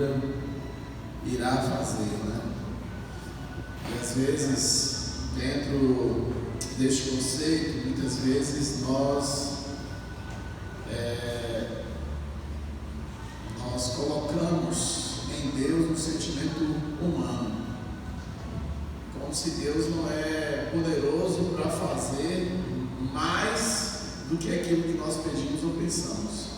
porventura irá fazer, né? E às vezes, dentro deste conceito, muitas vezes nós colocamos em Deus um sentimento humano, como se Deus não é poderoso para fazer mais do que aquilo que nós pedimos ou pensamos.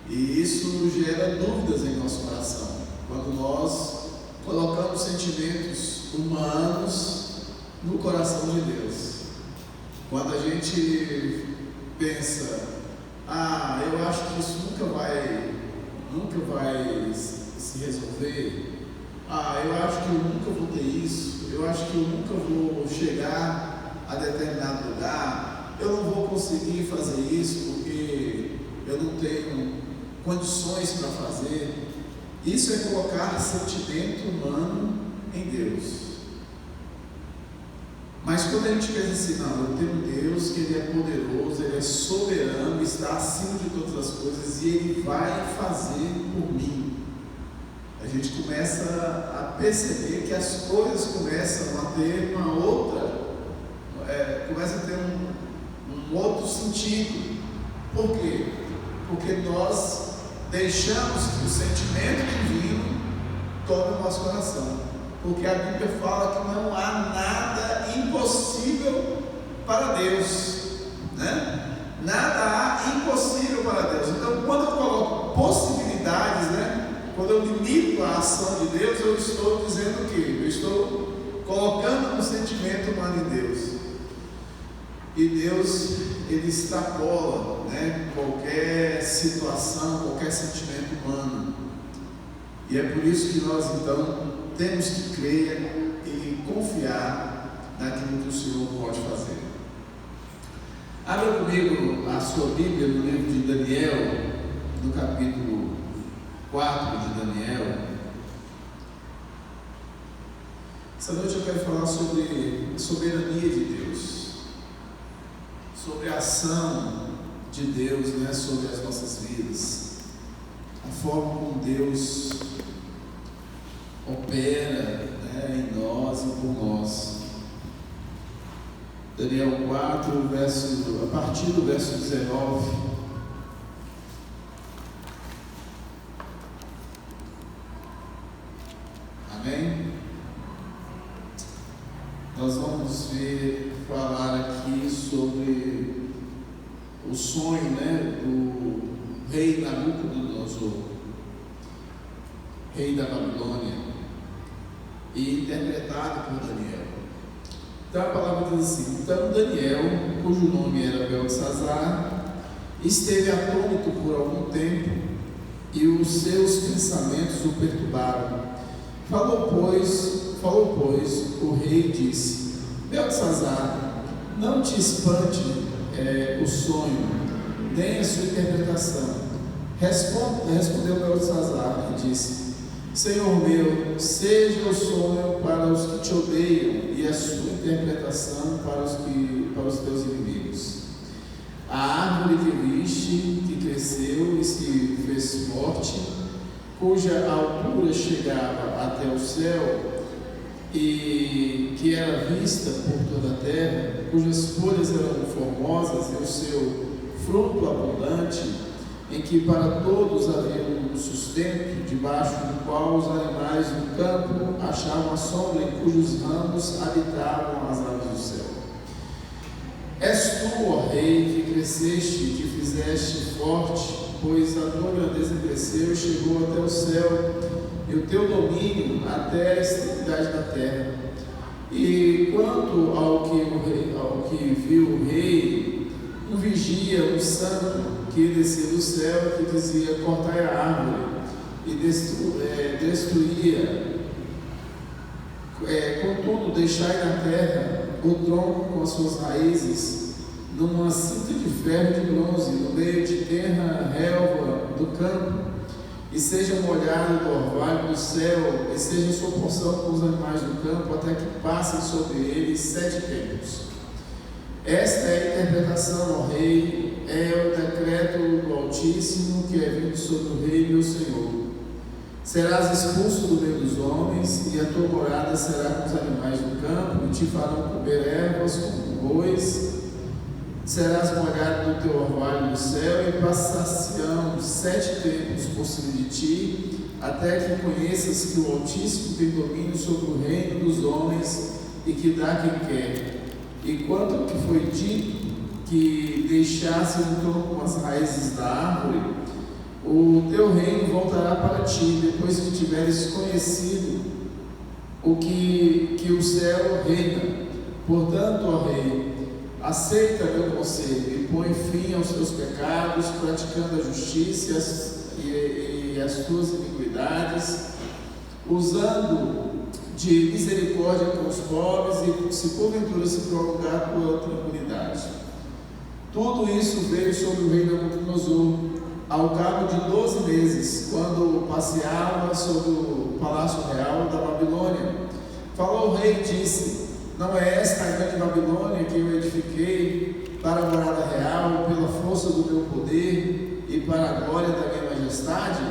E isso gera dúvidas em nosso coração, quando nós colocamos sentimentos humanos no coração de Deus. Quando a gente pensa, eu acho que isso nunca vai se resolver, eu acho que eu nunca vou ter isso, eu acho que eu nunca vou chegar a determinado lugar, eu não vou conseguir fazer isso porque eu não tenho condições para fazer. Isso é colocar sentimento humano em Deus. Mas quando a gente pensa assim, não, eu tenho um Deus que Ele é poderoso, Ele é soberano, está acima de todas as coisas e Ele vai fazer por mim, a gente começa a perceber que as coisas começam a ter começa a ter um outro sentido. Por quê? Porque nós deixamos que o sentimento divino tome o nosso coração. Porque a Bíblia fala que não há nada impossível para Deus, né? Nada há impossível para Deus. Então, quando eu coloco possibilidades, né? Quando eu limito a ação de Deus, eu estou dizendo o quê? Eu estou colocando um sentimento humano em Deus. E Deus, Ele extrapola, né, qualquer situação, qualquer sentimento humano. E é por isso que nós, então, temos que crer e confiar naquilo que o Senhor pode fazer. Abra comigo a sua Bíblia no livro de Daniel, no capítulo 4 de Daniel. Essa noite eu quero falar sobre a soberania de Deus, sobre a ação de Deus, né, sobre as nossas vidas, a forma como Deus opera, né, em nós e por nós. Daniel 4, a partir do verso 19. Amém? Nós vamos falar aqui sobre o sonho, né, do rei Nabucodonosor, rei da Babilônia, e interpretado por Daniel. Então a palavra diz assim: então Daniel, cujo nome era Beltesazar, esteve atônito por algum tempo, e os seus pensamentos o perturbaram. Falou, pois, o rei e disse: Beltesazar, não te espante o sonho, nem a sua interpretação. Respondeu Beltesazar e disse: Senhor meu, seja o sonho para os que te odeiam e a sua interpretação para os teus inimigos. A árvore que viste, que cresceu e se fez forte, cuja altura chegava até o céu e que era vista por toda a terra, cujas folhas eram formosas e o seu fruto abundante, em que para todos havia um sustento, debaixo do qual os animais do campo achavam a sombra, em cujos ramos habitavam as aves do céu. És tu, ó rei, que cresceste e te fizeste forte, pois a tua grandeza cresceu e chegou até o céu, e o teu domínio até a extremidade da terra. E quanto ao que viu o rei, um vigia, um santo, que descia do céu, que dizia: cortai a árvore, e destruía. Contudo, deixai na terra o tronco com as suas raízes, numa cinta de ferro e de bronze, no meio de terra, relva do campo, e seja molhado o orvalho do céu, e seja sua porção com os animais do campo, até que passem sobre ele 7 tempos. Esta é a interpretação, ó rei, é o decreto do Altíssimo que é vindo sobre o rei meu senhor. Serás expulso do meio dos homens, e a tua morada será com os animais do campo, e te farão comer ervas como bois. Serás molhado no teu orvalho do céu, e passar-se-ão 7 tempos por cima de ti, até que conheças que o Altíssimo tem domínio sobre o reino dos homens, e que dá quem quer. E quanto ao que foi dito, que deixasse um tronco as raízes da árvore, o teu reino voltará para ti, depois que tiveres conhecido o que o céu reina. Portanto, ó rei, aceita meu conselho e põe fim aos teus pecados, praticando a justiça e as tuas iniquidades, usando de misericórdia com os pobres, e se porventura se prolongar a tua tranquilidade. Tudo isso veio sobre o rei Nabucodonosor ao cabo de 12 meses, quando passeava sobre o palácio real da Babilônia. Falou o rei e disse: não é esta a grande Babilônia que eu edifiquei para a morada real, pela força do meu poder e para a glória da minha majestade?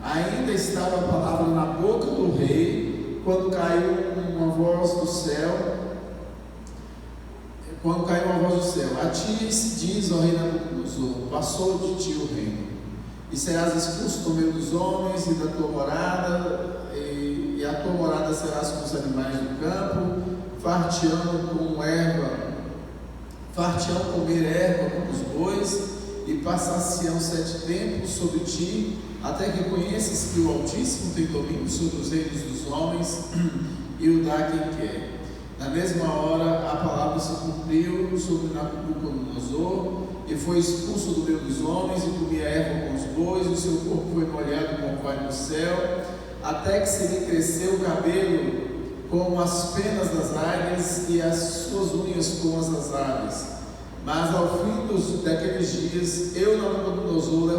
Ainda estava a palavra na boca do rei, quando caiu uma voz do céu. A ti se diz, ó rei Nabucodonosor, passou de ti o reino, e serás expulso do meio dos homens e da tua morada, e a tua morada serás com os animais do campo, farteando comer erva como os bois, e passar-se-ão 7 tempos sobre ti, até que conheças que o Altíssimo tem domínio sobre os reinos dos homens, e o dá quem quer. Na mesma hora a palavra se cumpriu sobre Nabucodonosor, e foi expulso do meio dos homens, e comia erva com os bois, e o seu corpo foi molhado com o orvalho do céu, até que se lhe cresceu o cabelo como as penas das águias, e as suas unhas como as das aves. Mas ao fim daqueles dias, eu, Nabucodonosor,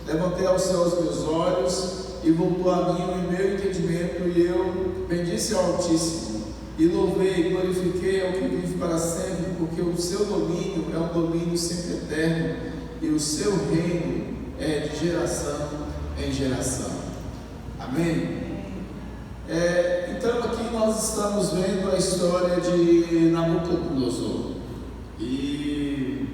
levantei ao céu os meus olhos, e voltou a mim o meu entendimento, e eu bendisse ao Altíssimo, e louvei e glorifiquei ao que vive para sempre, porque o seu domínio é um domínio sempre eterno, e o seu reino é de geração em geração. Amém? Então aqui nós estamos vendo a história de Nabucodonosor. E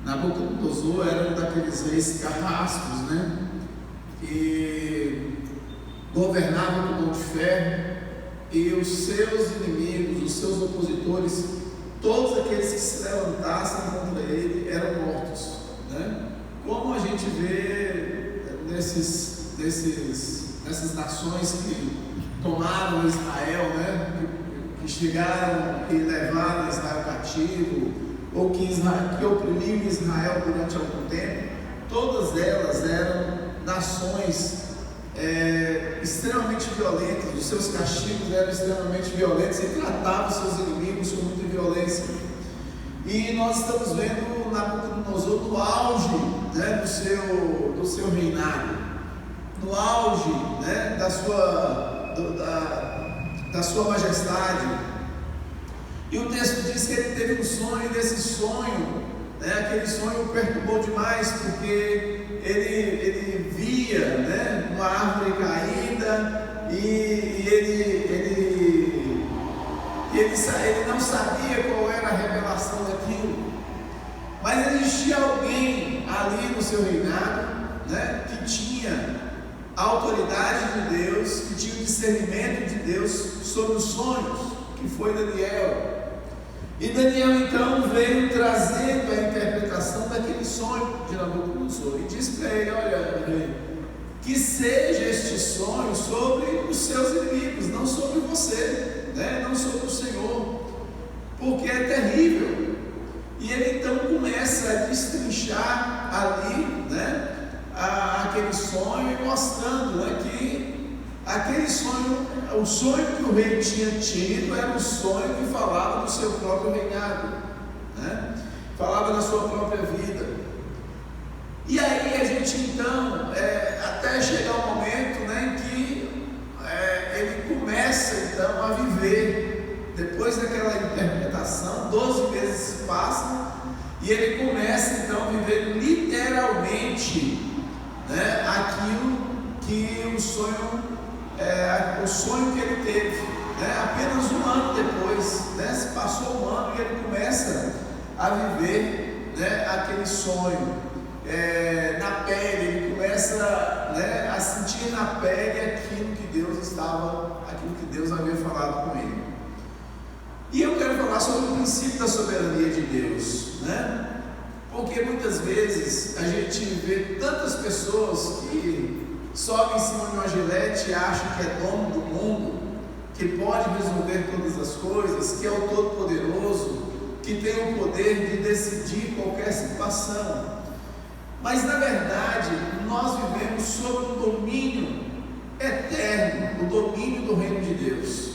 Nabucodonosor era um daqueles reis carrascos, né? Que governava com mão de ferro, e os seus inimigos, os seus opositores, todos aqueles que se levantassem contra ele eram mortos, né? Como a gente vê nessas nações que tomaram Israel, né? Que chegaram e levaram Israel cativo, ou que oprimiram Israel durante algum tempo. Todas elas eram nações extremamente violentas. Os seus castigos eram extremamente violentos, e tratavam seus inimigos com muita violência. E nós estamos vendo Nabucodonosor no auge, né, do seu reinado, no auge, né, da sua majestade. E o texto diz que ele teve um sonho, e desse sonho, né, aquele sonho o perturbou demais, porque ele via, né, uma árvore caída, e ele não sabia qual era a revelação daquilo, mas existia alguém ali no seu reinado, né, que tinha a autoridade de Deus, que tinha o discernimento de Deus sobre os sonhos, que foi Daniel. E Daniel então veio trazendo a interpretação daquele sonho de Nabucodonosor, e disse para ele: olha, rei, que seja este sonho sobre os seus inimigos, não sobre você, né? Não sobre o Senhor, porque é terrível. E ele então começa a destrinchar ali, né, aquele sonho, mostrando, né, que aquele sonho, o sonho que o rei tinha tido, era um sonho que falava do seu próprio reinado, né? Falava da sua própria vida. E aí a gente então, até chegar o momento, né, em que ele começa então a viver, depois daquela interpretação, 12 meses se passam, e ele começa então a viver literalmente, né, aquilo que o sonho que ele teve, né? Apenas um ano depois, né? Se passou um ano e ele começa a viver, né, aquele sonho na pele. Ele começa, né, a sentir na pele aquilo que Deus havia falado com ele. E eu quero falar sobre o princípio da soberania de Deus, né? Porque muitas vezes a gente vê tantas pessoas que sobem em cima de uma gilete e acham que é dono do mundo, que pode resolver todas as coisas, que é o Todo-Poderoso, que tem o poder de decidir qualquer situação. Mas na verdade nós vivemos sob um domínio eterno, o domínio do reino de Deus.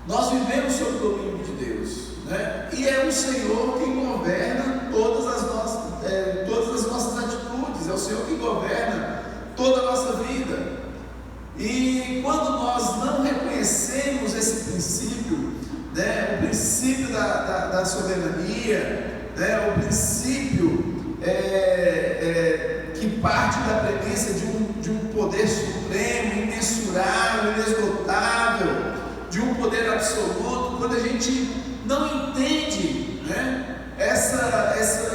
Nós vivemos sob o domínio de Deus, né? E é o Senhor quem governa todas as nossas atitudes, é o Senhor que governa toda a nossa vida. E quando nós não reconhecemos esse princípio, né, o princípio da soberania, né, o princípio que parte da premissa de um poder supremo, imensurável, inesgotável, de um poder absoluto, quando a gente não entende, né,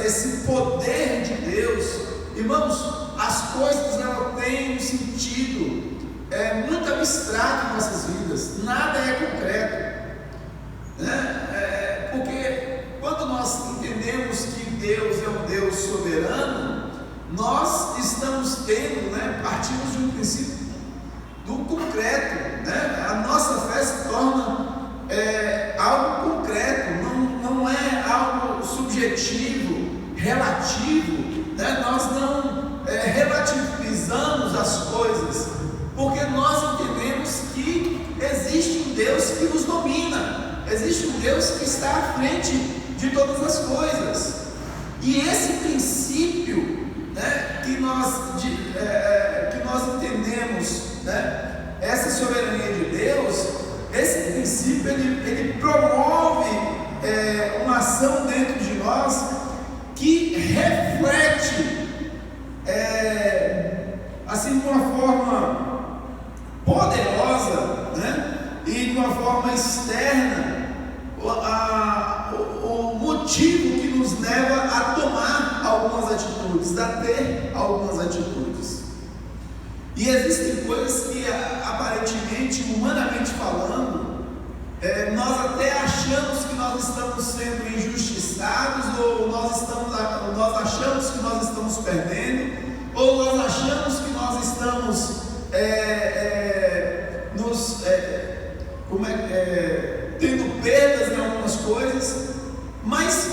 esse poder de Deus, irmãos, as coisas elas têm um sentido muito abstrato em nossas vidas, nada é concreto, né? Porque quando nós entendemos que Deus é um Deus soberano, nós estamos tendo, né, partimos de um princípio do concreto, né? A nossa fé se torna algo concreto, não é algo subjetivo, relativo, né? Nós não relativizamos as coisas, porque nós entendemos que existe um Deus que nos domina, existe um Deus que está à frente de todas as coisas. E esse princípio, né, que nós entendemos, né, essa soberania de Deus, esse princípio ele promove uma ação dentro de nós que reflete assim de uma forma poderosa, né, e de uma forma externa o motivo que nos leva a tomar algumas atitudes, a ter algumas atitudes. E existem coisas que aparentemente, humanamente falando, nós até achamos que nós estamos sendo injustiçados, ou nós achamos que nós estamos perdendo, ou nós achamos que nós estamos tendo perdas em algumas coisas. Mas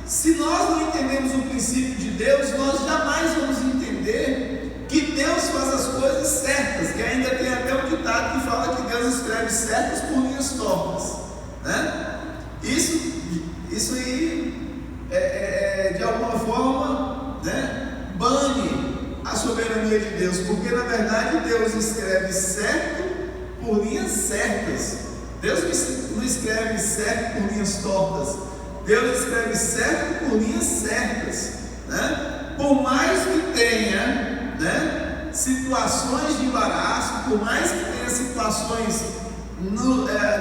se nós não entendemos o princípio de Deus, nós jamais vamos entender que Deus faz as coisas certas, que ainda tem até um ditado que fala que Deus escreve certas por linhas tortas, né? Isso aí de alguma forma, né, bane a soberania de Deus, porque na verdade Deus escreve certo por linhas certas. Deus não escreve certo por linhas tortas, Deus escreve certo por linhas certas, né? Por mais que tenha, né, situações de embaraço, por mais que tenha situações,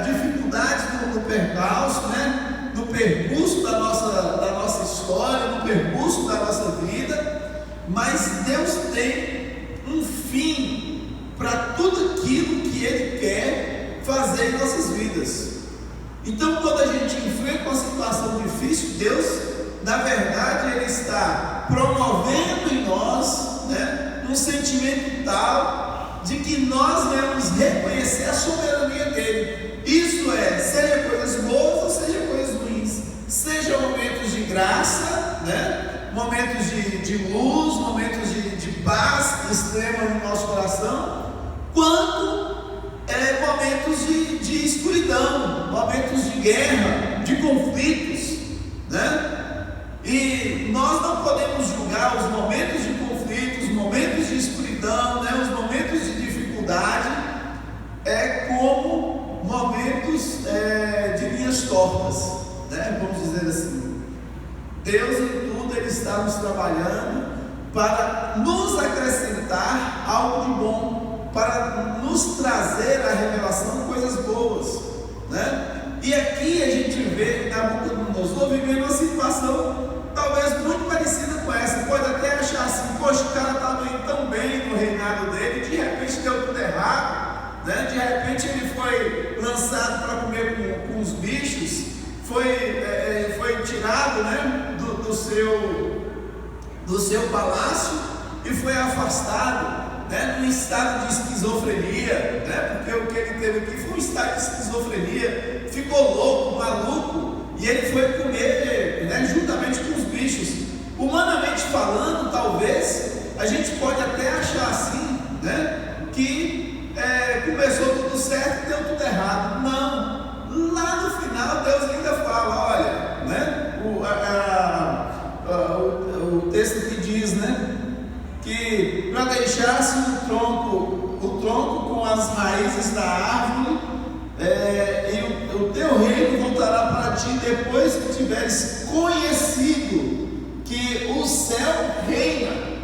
dificuldades no percalço, né, no percurso da nossa história, no percurso da nossa vida, mas Deus tem um fim para tudo aquilo que Ele quer fazer em nossas vidas. Então, quando a gente enfrenta uma situação difícil, Deus, na verdade, Ele está promovendo em nós, né, um sentimento tal de que nós devemos reconhecer a soberania dEle. Isso seja coisas boas ou seja coisas ruins, seja momentos de graça, né, momentos de luz, momentos de paz extrema no nosso coração, quanto momentos de escuridão, momentos de guerra, de conflitos, né? E nós não podemos julgar os momentos de conflito, os momentos de escuridão, né, os momentos de dificuldade, como momentos de linhas tortas, né? Vamos dizer assim. Deus em tudo Ele está nos trabalhando para nos acrescentar algo de bom, para Nabucodonosor vivendo uma situação talvez muito parecida com essa. Pode até achar assim, poxa, o cara estava indo tão bem no reinado dele, de repente deu tudo errado, né? De repente ele foi lançado para comer com os bichos, foi tirado, né, do seu palácio e foi afastado, né, num estado de esquizofrenia, né, porque o que ele teve aqui foi um estado de esquizofrenia, ficou louco, maluco, e ele foi comer, né, juntamente com os bichos. Humanamente falando, talvez a gente pode até achar assim, né, que começou tudo certo e deu tudo errado. Não, lá no final Deus ainda fala, olha, né, o texto que diz, né, que para deixasse o tronco com as raízes da árvore, e o teu reino voltará para ti depois que tiveres conhecido que o céu reina.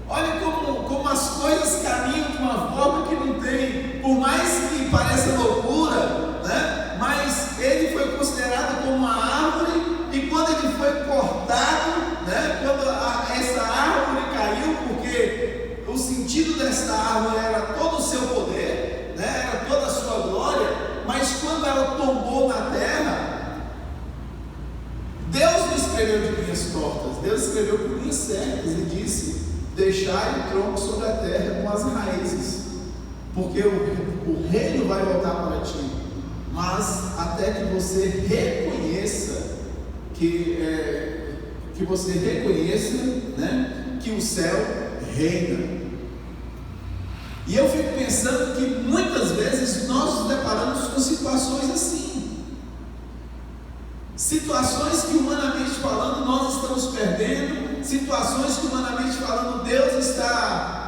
Olha como as coisas caminham de uma forma que não tem, por mais que pareça loucura, né? Mas ele foi considerado como uma árvore, e quando ele foi cortado, né? Quando essa árvore caiu, porque o sentido dessa árvore era todo o seu poder, né? Era toda a sua glória, mas quando ela tombou na terra, Deus não escreveu de linhas tortas, Deus escreveu por linhas certas e disse: deixai o tronco sobre a terra com as raízes, porque o reino vai voltar para ti, mas até que você reconheça né, que o céu reina. E eu fico pensando que muitas vezes nós nos deparamos com situações assim, situações que humanamente falando nós estamos perdendo, situações que humanamente falando Deus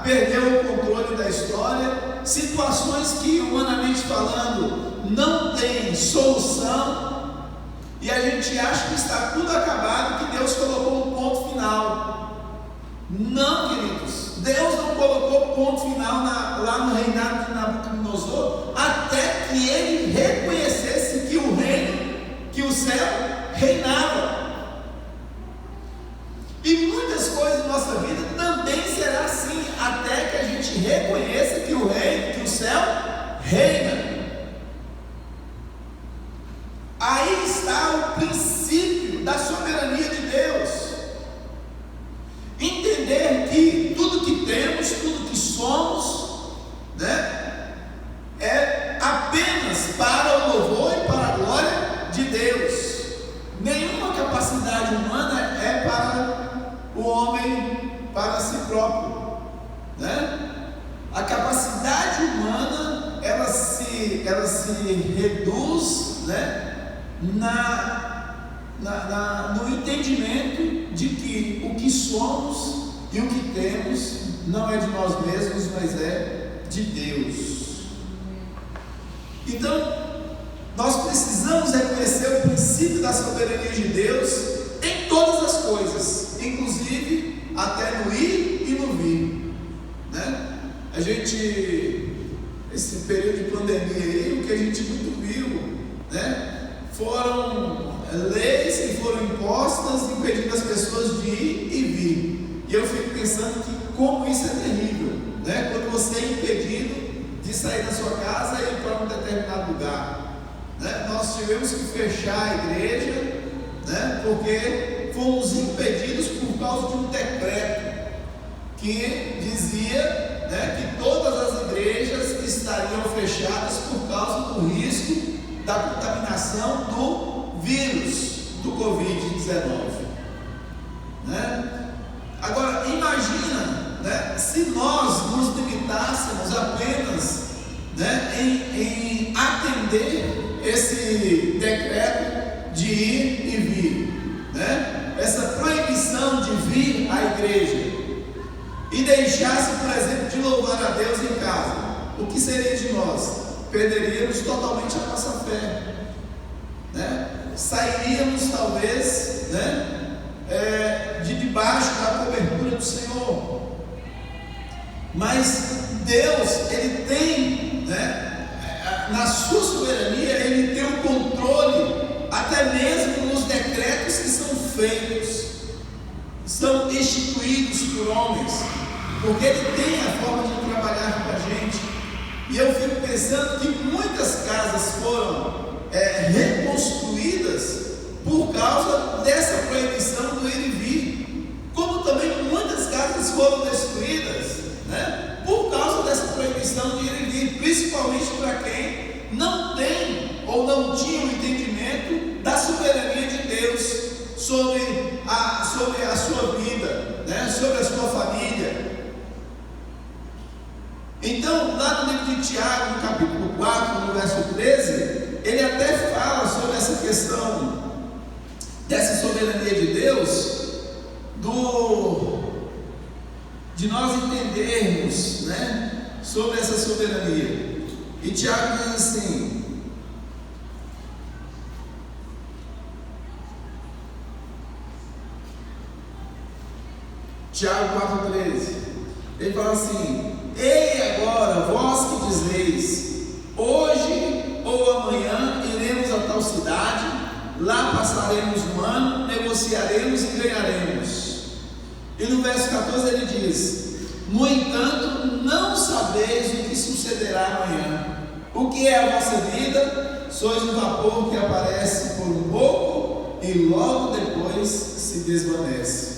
perdeu o controle da história, situações que humanamente falando não tem solução, e a gente acha que está tudo acabado, que Deus colocou um ponto final. Não, queridos, Deus não colocou ponto final lá no reinado de Nabucodonosor, até que ele reconhecesse que o reino, que o céu reinava. E muitas coisas na nossa vida também será assim, até que a gente reconheça que o reino, que o céu reina. Aí está o princípio da soberania de Deus. Entender que tudo que temos, tudo que somos, né, é apenas para o louvor e para a glória de Deus. Nenhuma capacidade humana é para o homem, para si próprio, né? A capacidade humana ela se reduz, né, no entendimento de que o que somos e o que temos não é de nós mesmos, mas é de Deus. Então, nós precisamos reconhecer o princípio da soberania de Deus em todas as coisas, inclusive até no ir e no vir, né? Esse período de pandemia aí, o que a gente muito viu, né? Foram leis que foram impostas impedindo as pessoas de ir e vir. E eu fico pensando que como isso é terrível, né? Quando você é impedido de sair da sua casa e ir para um determinado lugar, né? Nós tivemos que fechar a igreja, né? Porque fomos impedidos por causa de um decreto que dizia, né, que todas as igrejas estariam fechadas por causa do risco da contaminação do vírus do Covid-19, né? Agora imagina, né, se nós nos limitássemos apenas, né, em atender esse decreto de ir e vir, né, essa proibição de vir à igreja, e deixasse, por exemplo, de louvar a Deus em casa, o que seria de nós? Perderíamos totalmente a nossa fé, né? Sairíamos talvez, né, de debaixo da cobertura do Senhor. Mas Deus, Ele tem, né, na sua soberania, Ele tem o controle até mesmo nos feitos, são instituídos por homens, porque Ele tem a forma de trabalhar com a gente. E eu fico pensando que muitas casas foram reconstruídas por causa dessa proibição do ir e vir, como também muitas casas foram destruídas, né, por causa dessa proibição de ir e vir, principalmente para quem não tem ou não tinha o entendimento da soberania de Deus sobre a sua vida, né, sobre a sua família. Então, lá no livro de Tiago, no capítulo 4, no verso 13, ele até fala sobre essa questão dessa soberania de Deus, de nós entendermos, né, sobre essa soberania. E Tiago diz assim: Tiago 4,13, ele fala assim: ei agora, vós que dizeis, hoje ou amanhã iremos a tal cidade, lá passaremos um ano, negociaremos e ganharemos. E no verso 14 ele diz: no entanto, não sabeis o que sucederá amanhã. O que é a vossa vida? Sois um vapor que aparece por um pouco e logo depois se desvanece.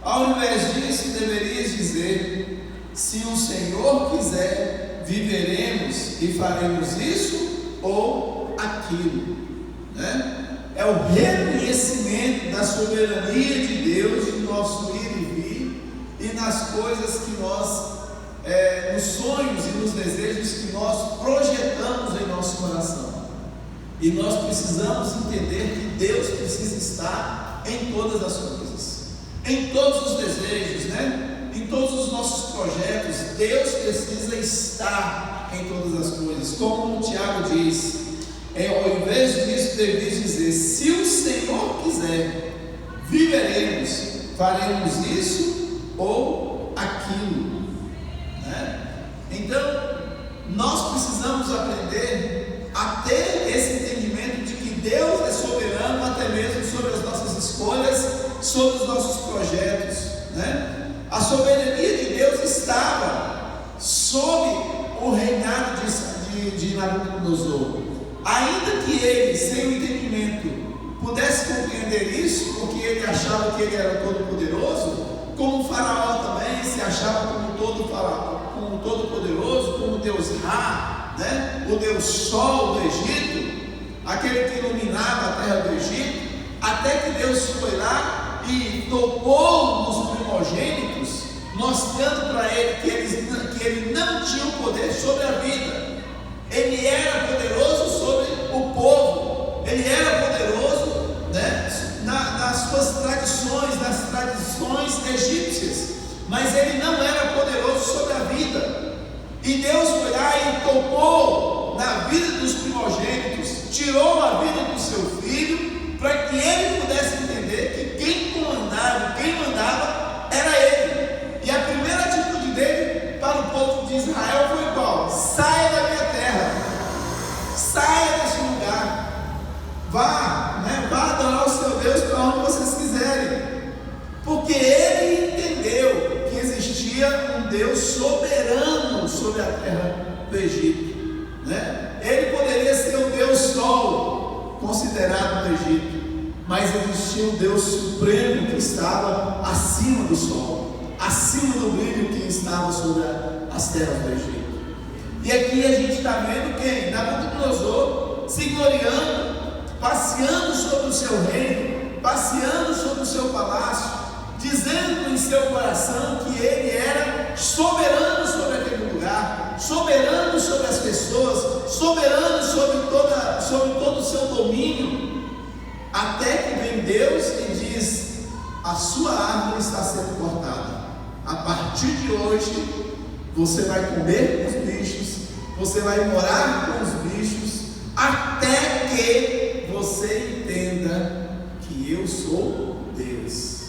Ao invés disso, deverias dizer: se o Senhor quiser, viveremos e faremos isso ou aquilo, né? É o reconhecimento da soberania de Deus no nosso ir e vir e nas coisas que nós, nos sonhos e nos desejos que nós projetamos em nosso coração. E nós precisamos entender que Deus precisa estar em todas as coisas, em todos os desejos, né? Em todos os nossos projetos. Deus precisa estar em todas as coisas, como o Tiago diz. Ao invés disso, deveis dizer: se o Senhor quiser, viveremos, faremos isso ou aquilo, né? Então, nós precisamos aprender a ter esse entendimento de que Deus é soberano até mesmo sobre as nossas escolhas, sobre os nossos projetos, né? A soberania de Deus estava sob o reinado de Nabucodonosor. Ainda que ele, sem o entendimento, pudesse compreender isso, porque ele achava que ele era todo poderoso, como o faraó também se achava como todo poderoso, como Deus Ra, né? O Deus Sol do Egito, aquele que iluminava a terra do Egito, até que Deus foi lá e tocou nos primogênitos, mostrando para ele que ele não tinha o poder sobre a vida. Ele era poderoso sobre o povo, ele era poderoso, né, nas suas tradições, nas tradições egípcias, mas ele não era poderoso sobre a vida. E Deus foi lá e tocou na vida dos primogênitos, tirou a vida do seu filho, para que ele pudesse entender que quem comandava, quem mandava era ele. E a primeira atitude dele para o povo de Israel foi qual? Saia da minha terra, saia desse lugar, vá adorar o seu Deus para onde vocês quiserem, porque ele entendeu que existia um Deus soberano sobre a terra do Egito, né? Ele poderia ser o Deus Sol, considerado no Egito, mas existia um Deus supremo que estava acima do sol, acima do brilho que estava sobre as terras do Egito. E aqui a gente está vendo quem? Nabucodonosor se gloriando, passeando sobre o seu reino, passeando sobre o seu palácio, dizendo em seu coração que ele era soberano sobre aquele lugar, soberano sobre as pessoas, soberano sobre todo o seu domínio, até que vem Deus e diz: a sua árvore está sendo cortada, a partir de hoje você vai comer com os bichos, você vai morar com os bichos, até que você entenda que eu sou Deus.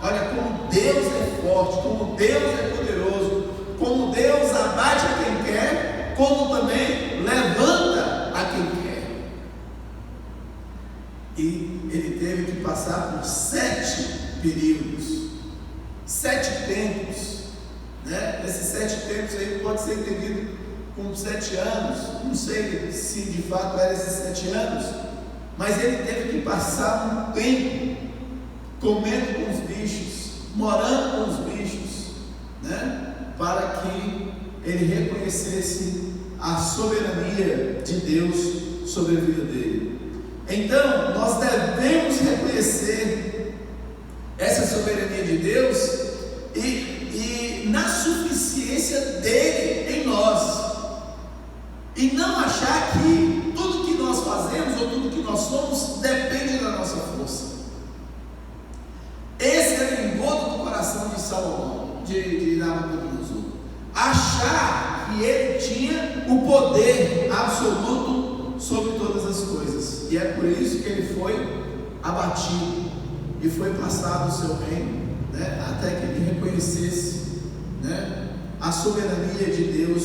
Olha como Deus é forte, como Deus é poderoso, como Deus abate a quem quer, como também levanta a quem quer. E passar por 7 períodos, 7 tempos, né? Esses 7 tempos aí pode ser entendido como 7 anos, não sei se de fato eram esses 7 anos, mas ele teve que passar um tempo comendo com os bichos, morando com os bichos, né? Para que ele reconhecesse a soberania de Deus sobre a vida dele. Então, nós devemos reconhecer essa soberania de Deus e na suficiência dele em nós, e não achar que tudo que nós fazemos ou tudo que nós somos depende da nossa força. Esse era o engodo do coração de Salomão, de Nabucodonosor, achar que ele tinha o poder absoluto sobre todas as coisas, e é por isso que ele foi abatido e foi passado o seu reino, né, até que ele reconhecesse, né, a soberania de Deus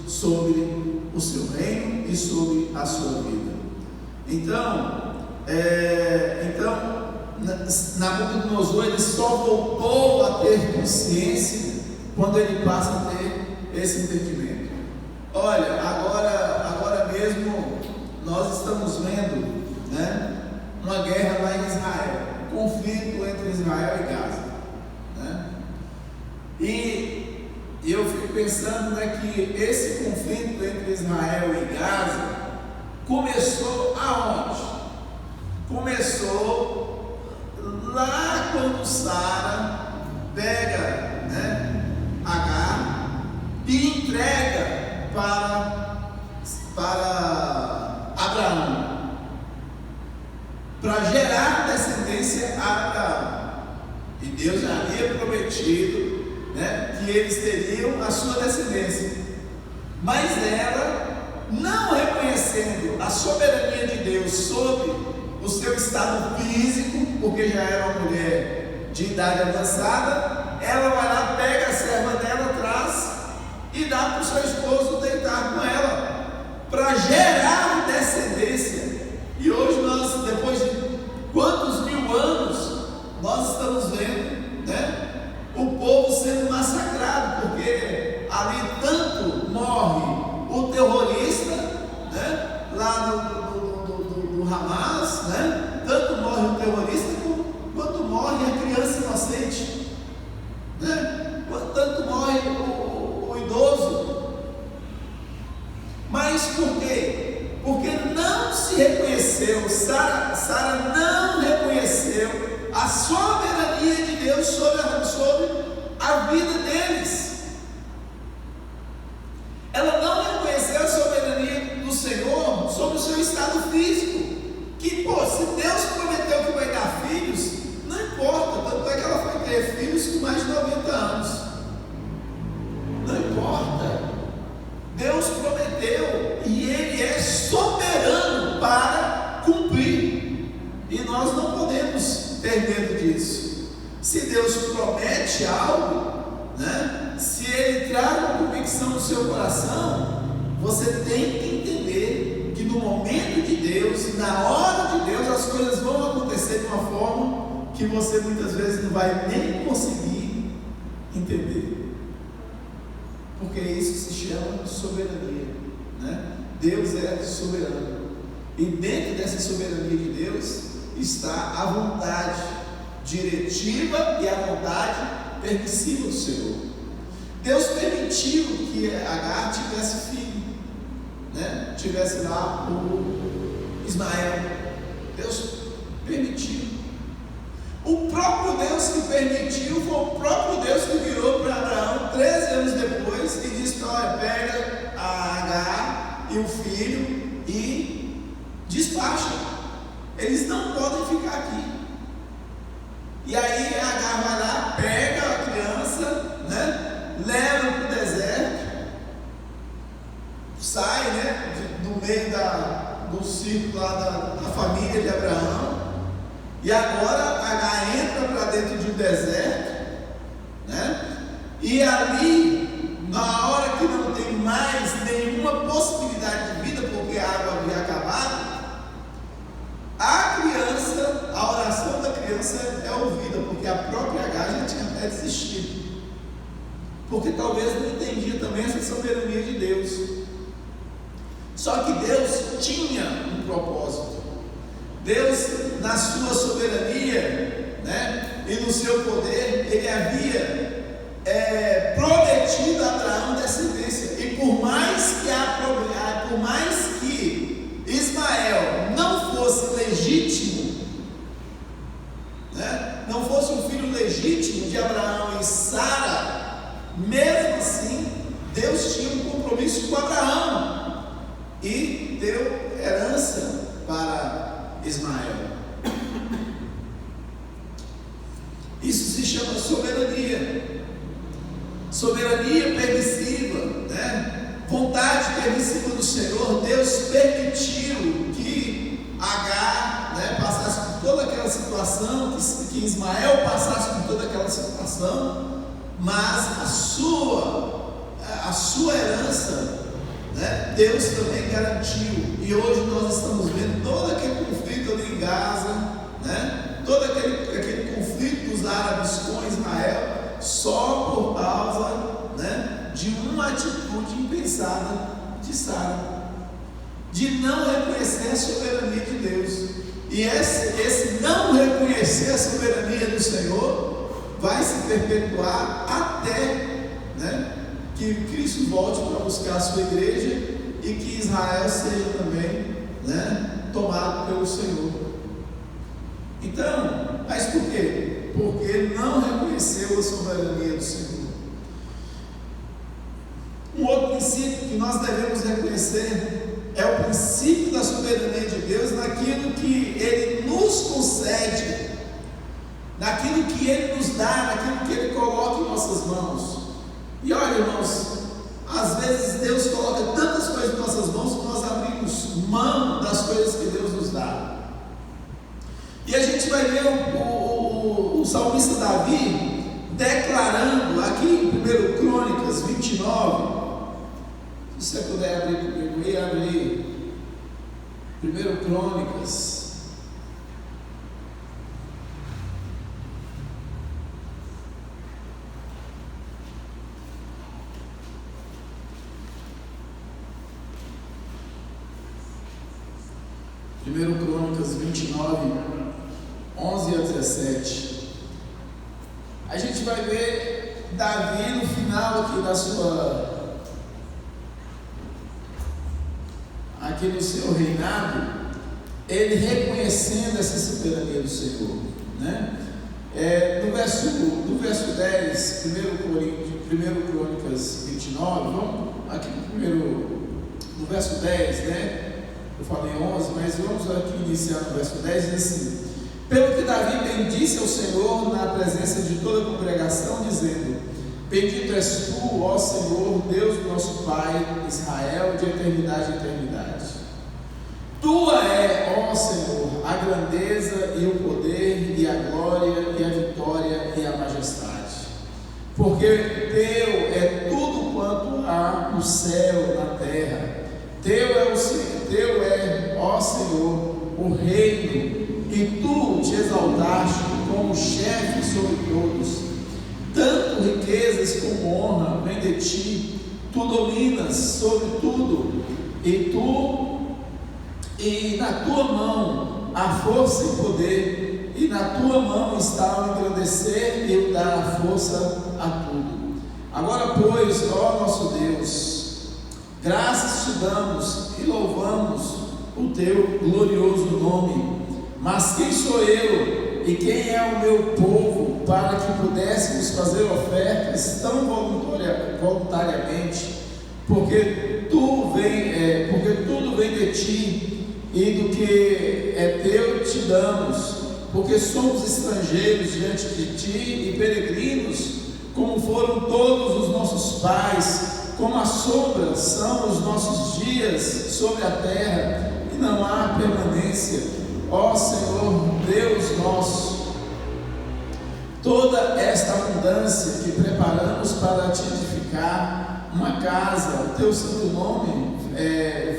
sobre o seu reino e sobre a sua vida. Então, Nabucodonosor, ele só voltou a ter consciência quando ele passa a ter esse entendimento. Olha, agora mesmo nós estamos vendo, né, uma guerra lá em Israel, um conflito entre Israel e Gaza, né? E eu fico pensando, né, que esse conflito entre Israel e Gaza começou aonde? Começou lá quando Sara pega, né, Agar e entrega para Abraão, para gerar descendência a Abraão. E Deus já havia prometido, né, que eles teriam a sua descendência, mas ela, não reconhecendo a soberania de Deus sobre o seu estado físico, porque já era uma mulher de idade avançada, ela vai lá, pega a serva dela, traz e dá para o seu esposo deitar com ela, para gerar descendência. E hoje nós, depois de quantos mil anos, nós estamos vendo, né, o povo sendo massacrado, porque ali tanto morre o terrorista, né, lá do Hamas, né, tanto morre o terrorista quanto morre a criança inocente, né, tanto morre o idoso. Mas por quê? Porque não se reconheceu, Sara não reconheceu a soberania de Deus sobre a vida deles. Ela não reconheceu a soberania do Senhor sobre o seu estado físico. Que, se Deus prometeu que vai dar filhos, não importa, tanto é que ela foi ter filhos com mais de 90 anos. Não importa. Deus prometeu e Ele é soberano para cumprir. E nós não podemos ter medo disso. Se Deus promete algo, né, se Ele traz uma convicção no seu coração, você tem que entender que no momento de Deus e na hora de Deus as coisas vão acontecer de uma forma que você muitas vezes não vai nem conseguir entender. Porque isso se chama soberania, né? Deus é soberano, e dentro dessa soberania de Deus está a vontade diretiva e a vontade permissiva do Senhor. Deus permitiu que Agar tivesse filho, né? Tivesse lá o Ismael. Deus permitiu. O próprio Deus que permitiu foi o próprio Deus que virou para Abraão 13 anos depois e disse: olha, pega a Agar e o filho e despacha, eles não podem ficar aqui. E aí Agar vai lá, pega a criança, né, leva para o deserto, sai, né, do meio do círculo lá da família de Abraão. E agora Agar entra para dentro de um deserto, né? E ali, na hora que não tem mais nenhuma possibilidade de vida, porque a água havia acabado, a oração da criança porque talvez não entendia também essa soberania de Deus. Só que Deus tinha um propósito. Deus, na sua soberania, né, e no seu poder, Ele havia prometido a Abraão descendência. E por mais que Ismael não fosse legítimo, né, não fosse um filho legítimo de Abraão e Sara, mesmo assim, Deus tinha um compromisso com Abraão e deu herança para Ismael. Isso se chama soberania. Soberania permissiva, né? Vontade permissiva do Senhor. Deus permitiu que Agar, né, passasse por toda aquela situação, que Ismael passasse por toda aquela situação, mas a sua herança, né, Deus também garantiu. E hoje nós estamos vendo todo aquele conflito ali em Gaza, né, todo aquele conflito dos árabes com Israel, só por causa, né, de uma atitude impensada de Sara, de não reconhecer a soberania de Deus. E esse não reconhecer a soberania do Senhor vai se perpetuar até, né, que Cristo volte para buscar a sua igreja e que Israel seja também, né, tomado pelo Senhor. Então, mas por quê? Porque não reconheceu a soberania do Senhor. Um outro princípio que nós devemos reconhecer é o princípio da soberania de Deus naquilo que Ele nos concede, naquilo que Ele nos dá, naquilo que Ele coloca em nossas mãos. E olha, irmãos, às vezes Deus coloca tantas coisas em nossas mãos que nós abrimos mão das coisas que Deus nos dá. E a gente vai ver o salmista Davi declarando aqui em 1 Crônicas 29. Se você puder abrir comigo aí, abre 1 Crônicas. Primeiro Crônicas 29, 11 a 17. A gente vai ver Davi no final aqui no seu reinado, ele reconhecendo essa soberania do Senhor, né? No verso 10, 1 Crônicas 29, vamos aqui no verso 10, né? Eu falei 11, mas vamos aqui iniciar no verso 10, diz assim: pelo que Davi bendisse ao Senhor na presença de toda a congregação, dizendo: bendito és tu, ó Senhor, Deus do nosso Pai Israel, de eternidade em eternidade. Tua é, ó Senhor, a grandeza e o poder e a glória e a vitória e a majestade, porque teu é tudo quanto há no céu e na terra. Teu é, ó Senhor, o reino, e tu te exaltaste como chefe sobre todos. Tanto riquezas como honra vem de ti, tu dominas sobre tudo, e na tua mão há força e poder, e na tua mão está o engrandecer e o dar a força a tudo. Agora, pois, ó nosso Deus, graças te damos e louvamos o teu glorioso nome. Mas quem sou eu e quem é o meu povo para que pudéssemos fazer ofertas tão voluntariamente? Porque tudo vem de ti, e do que é teu te damos, porque somos estrangeiros diante de ti e peregrinos, como foram todos os nossos pais. Como a sombra são os nossos dias sobre a terra, e não há permanência. Ó Senhor, Deus nosso, toda esta abundância que preparamos para te edificar uma casa, o teu santo nome,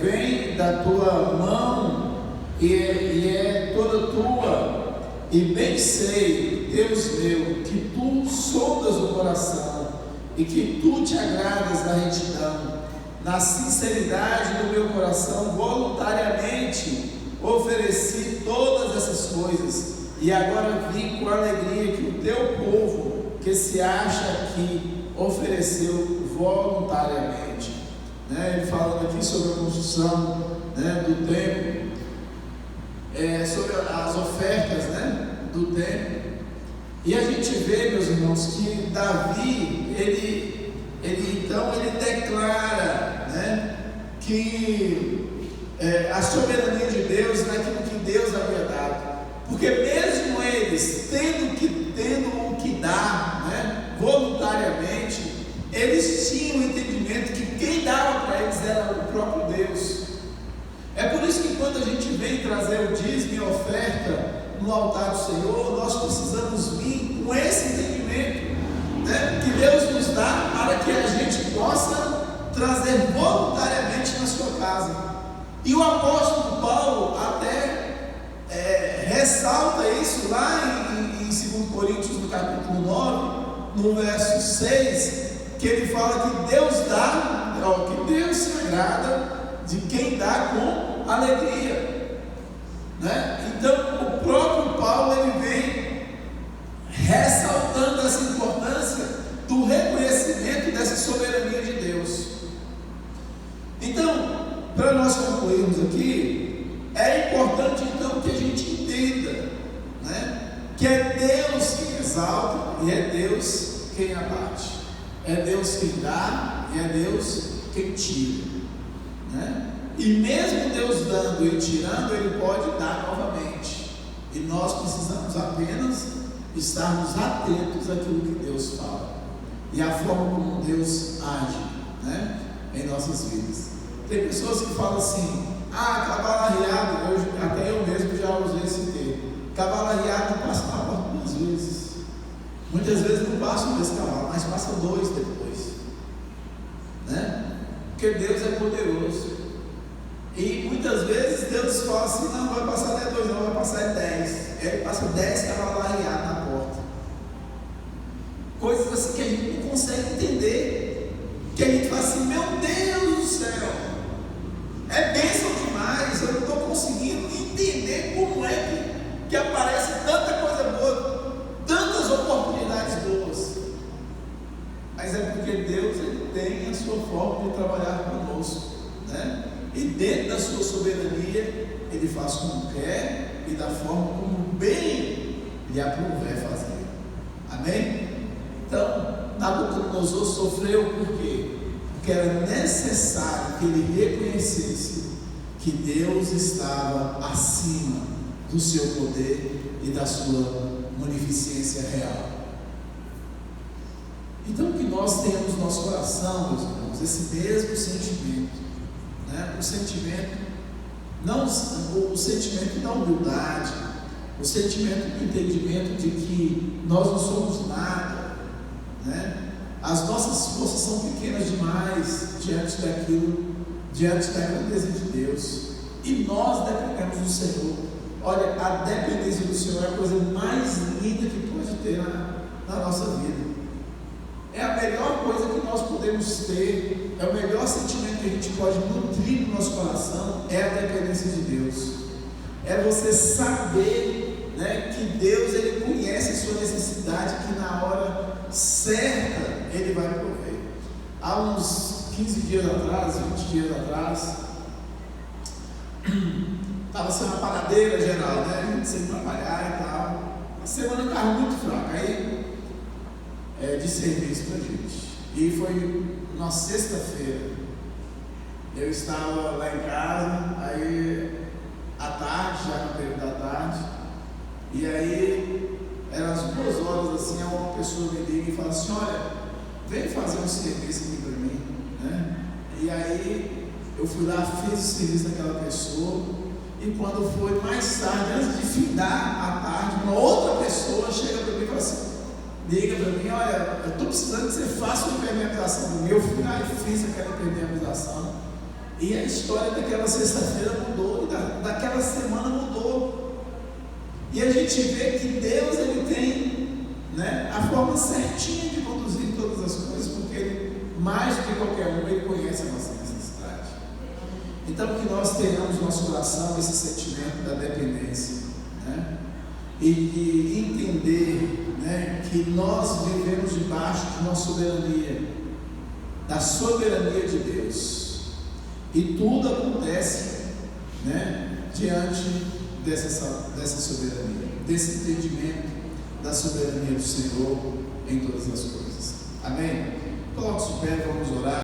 vem da tua mão e é toda tua. E bem sei, Deus meu, que tu sondas o coração e que tu te agradas da retidão. Na sinceridade do meu coração, voluntariamente ofereci todas essas coisas, e agora vi com alegria que o teu povo, que se acha aqui, ofereceu voluntariamente. Ele falando aqui sobre a construção, do templo, sobre as ofertas, do templo. E a gente vê, meus irmãos, que Davi, ele declara, que a soberania de Deus naquilo que Deus havia dado, porque mesmo eles tendo o que dar, voluntariamente, eles tinham o entendimento que quem dava para eles era o próprio Deus. É por isso que quando a gente vem trazer o dízimo e a oferta no altar do Senhor, nós precisamos vir com esse entendimento, que Deus nos dá para que a gente possa trazer voluntariamente na sua casa. E o apóstolo Paulo até ressalta isso lá em 2 Coríntios, no capítulo 9, no verso 6, que ele fala que Deus dá, que Deus se agrada de quem dá com alegria, Então o próprio Paulo, ele vem ressaltando essa importância do reconhecimento dessa soberania de Deus. Então, para nós concluirmos aqui, é importante então que a gente entenda, que é Deus quem exalta e é Deus quem abate, é Deus quem dá e é Deus quem tira, E mesmo Deus dando e tirando, Ele pode dar novamente, e nós precisamos apenas estarmos atentos àquilo que Deus fala e à forma como Deus age, em nossas vidas. Tem pessoas que falam assim: cavalo arriado, até eu mesmo já usei esse termo, cavalo arriado não passa na porta 2 vezes, muitas vezes não passa um desse cavalo, mas passa 2 depois, porque Deus é poderoso, e muitas vezes Deus fala assim: não vai passar até 2, não vai passar 10, ele passa 10 cavalos arriados na porta, coisas assim que a gente não consegue entender, que a gente fala assim: meu Deus do céu, é bênção demais, eu não estou conseguindo entender como é que aparece tanta coisa boa, tantas oportunidades boas. Mas é porque Deus, Ele tem a sua forma de trabalhar conosco, E dentro da sua soberania, Ele faz como quer e da forma como bem lhe aprouver fazer. Amém? Então, Nabucodonosor sofreu por quê? Porque era necessário que ele reconhecesse que Deus estava acima do seu poder e da sua munificência real. Então, que nós tenhamos no nosso coração, meus irmãos, esse mesmo sentimento, o sentimento, não o sentimento da humildade, o sentimento do entendimento de que nós não somos nada, As nossas forças são pequenas demais diante da grandeza de Deus, e nós dependemos do Senhor. Olha, a dependência do Senhor é a coisa mais linda que pode ter na nossa vida. É a melhor coisa que nós podemos ter, é o melhor sentimento que a gente pode nutrir no nosso coração, é a dependência de Deus. É você saber, que Deus, Ele conhece a sua necessidade, que na hora certa Ele vai prover. Há uns 15 dias atrás, 20 dias atrás, estava sendo uma paradeira geral, a gente sem trabalhar e tal. A semana estava muito fraca, aí de serviço para a gente. E foi na sexta-feira. Eu estava lá em casa, aí à tarde, já no período da tarde, e aí eram as 2 horas assim, uma pessoa me liga e fala assim: olha, vem fazer um serviço aqui para mim, E aí eu fui lá, fiz o serviço daquela pessoa, e quando foi mais tarde, antes de findar a tarde, uma outra pessoa chega para mim e fala assim, liga para mim: olha, eu estou precisando que você faça uma impermeabilização do meu. Eu fui lá e fiz aquela impermeabilização, e a história daquela sexta-feira mudou, e daquela semana mudou. E a gente vê que Deus, Ele tem a forma certinha de conduzir todas as coisas, porque conhece a nossa necessidade. Então, que nós tenhamos no nosso coração esse sentimento da dependência, né? E de entender, né, que nós vivemos debaixo de uma soberania, da soberania de Deus, e tudo acontece, né, diante dessa soberania, desse entendimento da soberania do Senhor em todas as coisas. Amém? Coloque-se de pé, vamos orar.